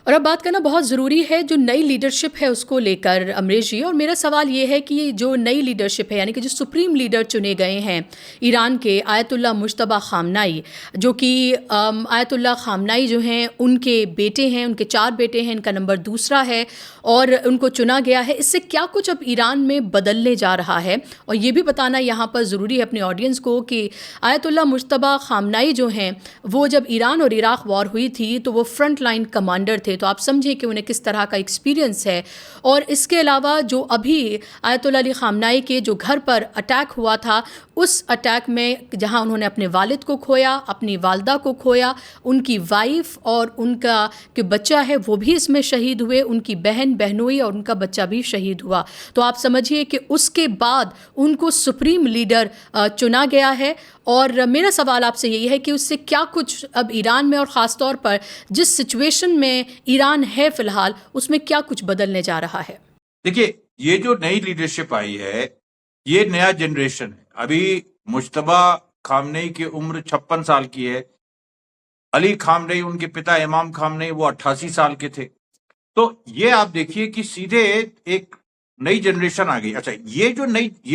और अब बात करना बहुत ज़रूरी है जो नई लीडरशिप है उसको लेकर अमरीश जी। और मेरा सवाल ये है कि जो नई लीडरशिप है यानी कि जो सुप्रीम लीडर चुने गए हैं ईरान के, आयतुल्ला मुज्तबा खामनाई, जो कि आयतुल्ला खामनाई जो हैं उनके बेटे हैं, उनके 4 बेटे हैं, इनका नंबर दूसरा है और उनको चुना गया है। इससे क्या कुछ अब ईरान में बदलने जा रहा है? और ये भी बताना यहाँ पर ज़रूरी है अपने ऑडियंस को कि आयतुल्ला मुज्तबा खामनाई जो हैं वो जब ईरान और इराक़ वॉर हुई थी तो वो फ्रंट लाइन कमांडर थे, तो आप समझिए कि उन्हें किस तरह का एक्सपीरियंस है। और इसके अलावा जो अभी आयतुल्ला अली खामनाई के जो घर पर अटैक हुआ था, उस अटैक में जहां उन्होंने अपने वालिद को खोया, अपनी वालदा को खोया, उनकी वाइफ और उनका जो बच्चा है वो भी इसमें शहीद हुए, उनकी बहन बहनोई और उनका बच्चा भी शहीद हुआ। तो आप समझिए कि उसके बाद उनको सुप्रीम लीडर चुना गया है। और मेरा सवाल आपसे यही है कि उससे क्या कुछ अब ईरान में और ख़ास तौर पर जिस सिचुएशन में ईरान है फ़िलहाल, उसमें क्या कुछ बदलने जा रहा है? देखिए, ये जो नई लीडरशिप आई है, ये नया जनरेशन है। अभी मुज्तबा खामनेई की उम्र 56 साल की है। अली खामनेई, उनके पिता इमाम खामनेई, वो 88 साल के थे। तो ये आप देखिए कि सीधे एक नई जनरेशन आ गई। अच्छा, ये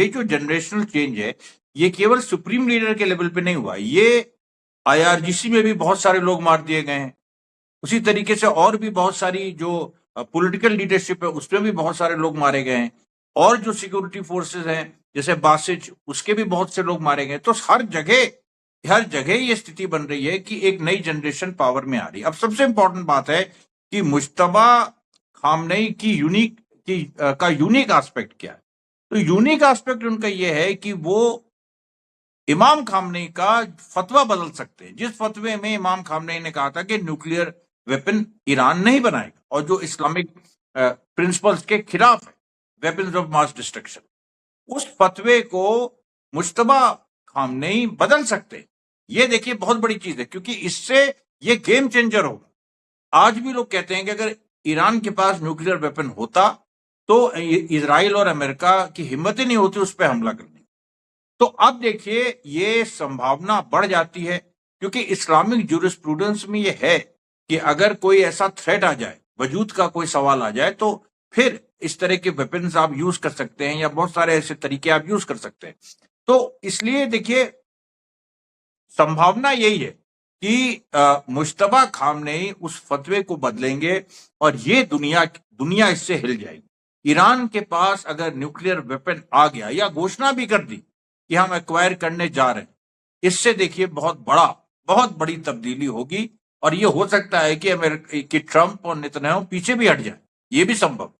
जो जनरेशनल चेंज है, ये केवल सुप्रीम लीडर के लेवल पे नहीं हुआ, ये आईआरजीसी में भी बहुत सारे लोग मार दिए गए हैं। उसी तरीके से और भी बहुत सारी जो पॉलिटिकल लीडरशिप है, उसमें भी बहुत सारे लोग मारे गए हैं। और जो सिक्योरिटी फोर्सेस हैं जैसे बासिज, उसके भी बहुत से लोग मारे गए। तो हर जगह ये स्थिति बन रही है कि एक नई जनरेशन पावर में आ रही है। अब सबसे इंपॉर्टेंट बात है कि मुज्तबा खामनेई की यूनिक एस्पेक्ट क्या है। तो यूनिक एस्पेक्ट उनका यह है कि वो इमाम खामनेई का फतवा बदल सकते हैं। जिस फतवे में इमाम खामनेई ने कहा था कि न्यूक्लियर वेपन ईरान नहीं बनाएगा और जो इस्लामिक प्रिंसिपल्स के खिलाफ है, वेपन्स ऑफ मास डिस्ट्रक्शन, उस फतवे को मुज्तबा खामनेई बदल सकते हैं। ये देखिए बहुत बड़ी चीज है, क्योंकि इससे ये गेम चेंजर होगा। आज भी लोग कहते हैं कि अगर ईरान के पास न्यूक्लियर वेपन होता तो इजराइल और अमेरिका की हिम्मत ही नहीं होती उस पर हमला करने। तो अब देखिए ये संभावना बढ़ जाती है, क्योंकि इस्लामिक ज्यूरिस्प्रूडेंस में ये है कि अगर कोई ऐसा थ्रेट आ जाए, वजूद का कोई सवाल आ जाए, तो फिर इस तरह के वेपन्स आप यूज कर सकते हैं या बहुत सारे ऐसे तरीके आप यूज कर सकते हैं। तो इसलिए देखिए संभावना यही है कि मुज्तबा खामनेई उस फतवे को बदलेंगे और ये दुनिया इससे हिल जाएगी। ईरान के पास अगर न्यूक्लियर वेपन आ गया या घोषणा भी कर दी कि हम एक्वायर करने जा रहे हैं, इससे देखिए बहुत बड़ी तब्दीली होगी। और ये हो सकता है कि ट्रंप और नेतन्याहू पीछे भी हट जाए, ये भी संभव।